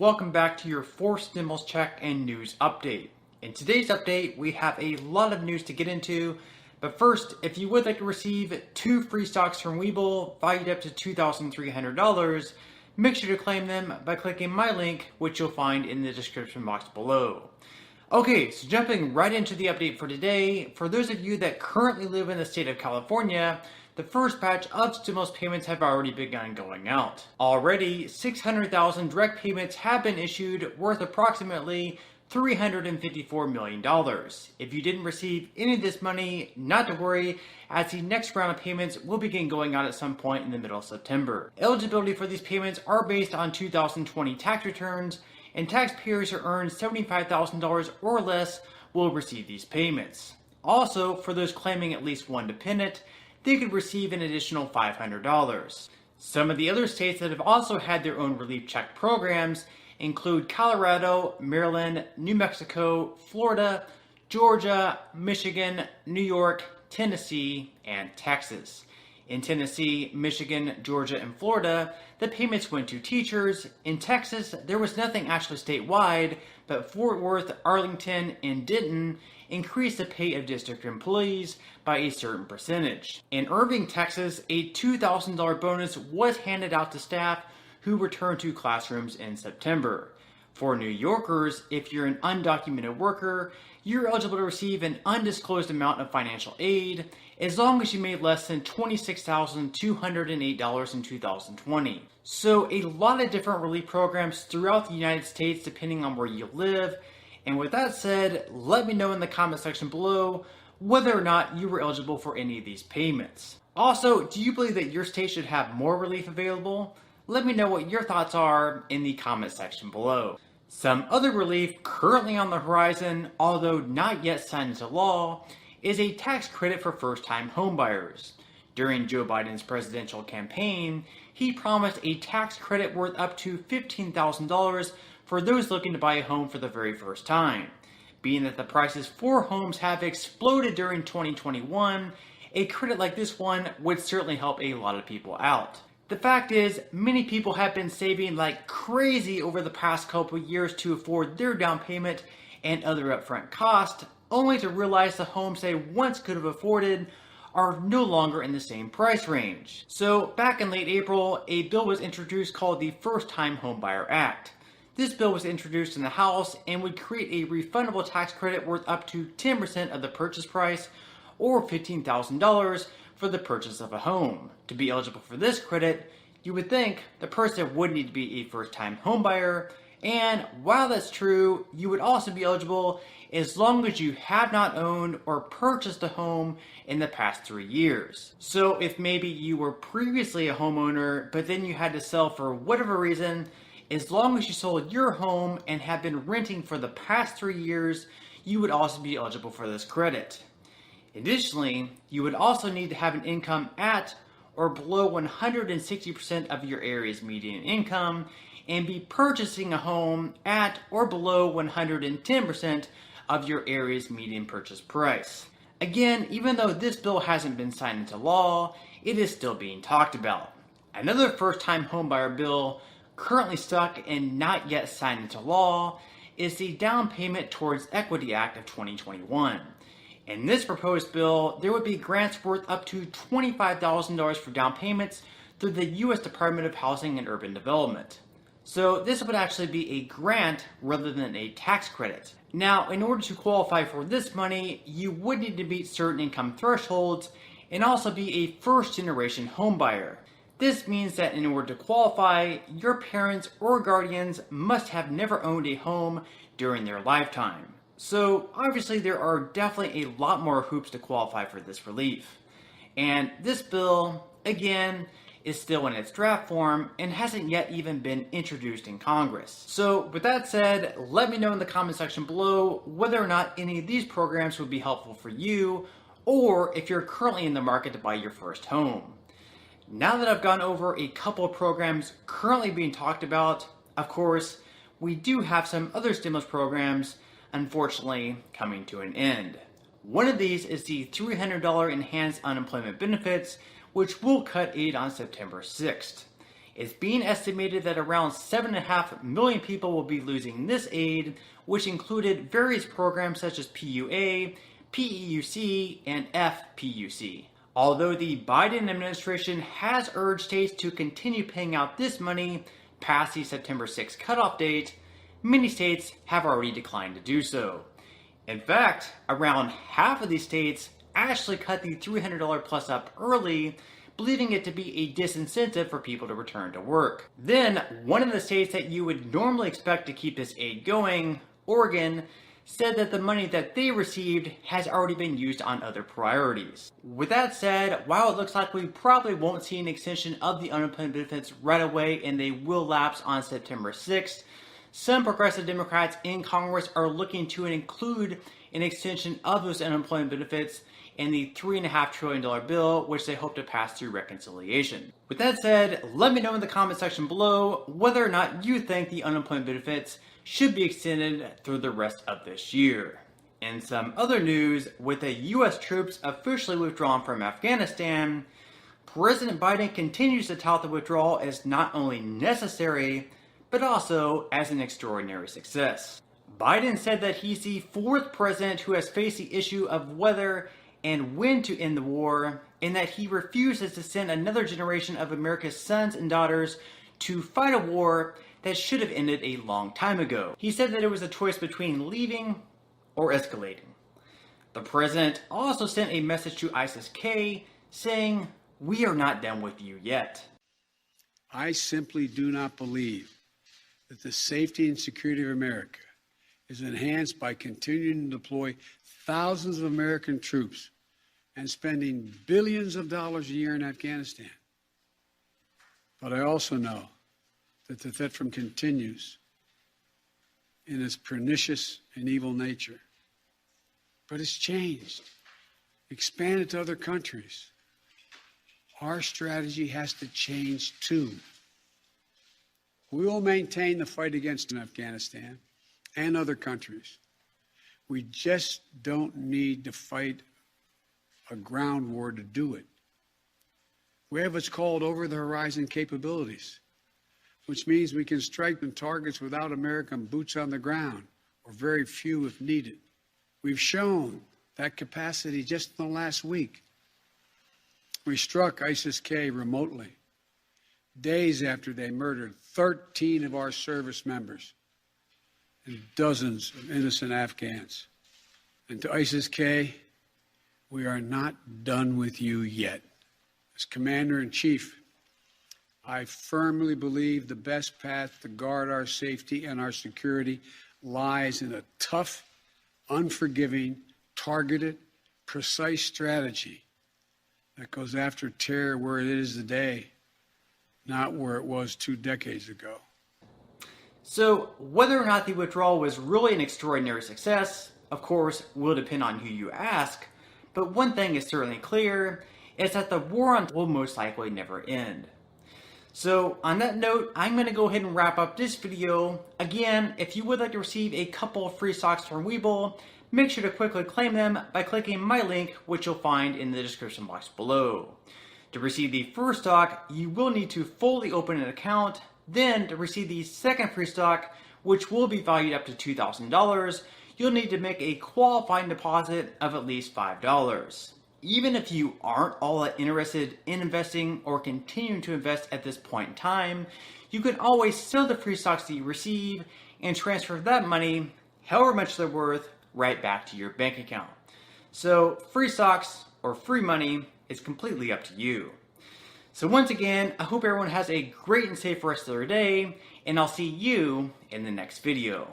welcome back to your fourth stimulus check and news update. In today's update, we have a lot of news to get into, but first, if you would like to receive 2 free stocks from Webull valued up to $2,300, make sure to claim them by clicking my link, which you'll find in the description box below. Okay, so jumping right into the update for today, for those of you that currently live in the state of California, the first batch of stimulus payments have already begun going out. Already, 600,000 direct payments have been issued worth approximately $354 million. If you didn't receive any of this money, not to worry, as the next round of payments will begin going out at some point in the middle of September. Eligibility for these payments are based on 2020 tax returns, and taxpayers who earn $75,000 or less will receive these payments. Also, for those claiming at least one dependent, they could receive an additional $500. Some of the other states that have also had their own relief check programs include Colorado, Maryland, New Mexico, Florida, Georgia, Michigan, New York, Tennessee, and Texas. In Tennessee, Michigan, Georgia, and Florida, the payments went to teachers. In Texas, there was nothing actually statewide, but Fort Worth, Arlington, and Denton increased the pay of district employees by a certain percentage. In Irving, Texas, a $2,000 bonus was handed out to staff who returned to classrooms in September. For New Yorkers, if you're an undocumented worker, you're eligible to receive an undisclosed amount of financial aid as long as you made less than $26,208 in 2020. So a lot of different relief programs throughout the United States depending on where you live. And with that said, let me know in the comment section below whether or not you were eligible for any of these payments. Also, do you believe that your state should have more relief available? Let me know what your thoughts are in the comment section below. Some other relief currently on the horizon, although not yet signed into law, is a tax credit for first-time homebuyers. During Joe Biden's presidential campaign, he promised a tax credit worth up to $15,000 for those looking to buy a home for the very first time. Being that the prices for homes have exploded during 2021, a credit like this one would certainly help a lot of people out. The fact is, many people have been saving like crazy over the past couple years to afford their down payment and other upfront costs, only to realize the homes they once could have afforded are no longer in the same price range. So back in late April, a bill was introduced called the First Time Homebuyer Act. This bill was introduced in the House and would create a refundable tax credit worth up to 10% of the purchase price or $15,000 for the purchase of a home. To be eligible for this credit, you would think the person would need to be a first-time homebuyer, and while that's true, you would also be eligible as long as you have not owned or purchased a home in the past 3 years. So if maybe you were previously a homeowner, but then you had to sell for whatever reason, as long as you sold your home and have been renting for the past 3 years, you would also be eligible for this credit. Additionally, you would also need to have an income at or below 160% of your area's median income and be purchasing a home at or below 110% of your area's median purchase price. Again, even though this bill hasn't been signed into law, it is still being talked about. Another first-time homebuyer bill currently stuck and not yet signed into law is the Down Payment Towards Equity Act of 2021. In this proposed bill, there would be grants worth up to $25,000 for down payments through the U.S. Department of Housing and Urban Development. So this would actually be a grant rather than a tax credit. Now, in order to qualify for this money, you would need to meet certain income thresholds and also be a first-generation homebuyer. This means that in order to qualify, your parents or guardians must have never owned a home during their lifetime. So obviously there are definitely a lot more hoops to qualify for this relief. And this bill, again, is still in its draft form and hasn't yet even been introduced in Congress. So with that said, let me know in the comment section below whether or not any of these programs would be helpful for you, or if you're currently in the market to buy your first home. Now that I've gone over a couple of programs currently being talked about, of course, we do have some other stimulus programs unfortunately coming to an end. One of these is the $300 enhanced unemployment benefits, which will cut aid on September 6th. It's being estimated that around 7.5 million people will be losing this aid, which included various programs such as PUA, PEUC, and FPUC. Although the Biden administration has urged states to continue paying out this money past the September 6th cutoff date, many states have already declined to do so. In fact, around half of these states actually cut the $300 plus up early, believing it to be a disincentive for people to return to work. Then, one of the states that you would normally expect to keep this aid going, Oregon, said that the money that they received has already been used on other priorities. With that said, while it looks like we probably won't see an extension of the unemployment benefits right away and they will lapse on September 6th, some progressive Democrats in Congress are looking to include an extension of those unemployment benefits in the $3.5 trillion bill, which they hope to pass through reconciliation. With that said, let me know in the comment section below whether or not you think the unemployment benefits should be extended through the rest of this year. In some other news, with the U.S. troops officially withdrawn from Afghanistan, President Biden continues to tout the withdrawal as not only necessary, but also as an extraordinary success. Biden said that he's the fourth president who has faced the issue of whether and when to end the war, and that he refuses to send another generation of America's sons and daughters to fight a war that should have ended a long time ago. He said that it was a choice between leaving or escalating. The president also sent a message to ISIS-K saying, "We are not done with you yet." I simply do not believe that the safety and security of America is enhanced by continuing to deploy thousands of American troops and spending billions of dollars a year in Afghanistan. But I also know that the threat from continues in its pernicious and evil nature. But it's changed, expanded to other countries. Our strategy has to change too. We will maintain the fight against Afghanistan and other countries. We just don't need to fight a ground war to do it. We have what's called over-the-horizon capabilities, which means we can strike the targets without American boots on the ground, or very few if needed. We've shown that capacity just in the last week. We struck ISIS-K remotely, days after they murdered 13 of our service members and dozens of innocent Afghans. And to ISIS-K, we are not done with you yet. As Commander-in-Chief, I firmly believe the best path to guard our safety and our security lies in a tough, unforgiving, targeted, precise strategy that goes after terror where it is today, not where it was 2 decades ago. So, whether or not the withdrawal was really an extraordinary success, of course, will depend on who you ask, but one thing is certainly clear, is that the war on will most likely never end. So, on that note, I'm going to go ahead and wrap up this video. Again, if you would like to receive a couple of free stocks from Webull, make sure to quickly claim them by clicking my link, which you'll find in the description box below. To receive the first stock, you will need to fully open an account. Then, to receive the second free stock, which will be valued up to $2,000, you'll need to make a qualifying deposit of at least $5. Even if you aren't all that interested in investing or continuing to invest at this point in time, you can always sell the free stocks that you receive and transfer that money, however much they're worth, right back to your bank account. So free stocks or free money is completely up to you. So once again, I hope everyone has a great and safe rest of their day, and I'll see you in the next video.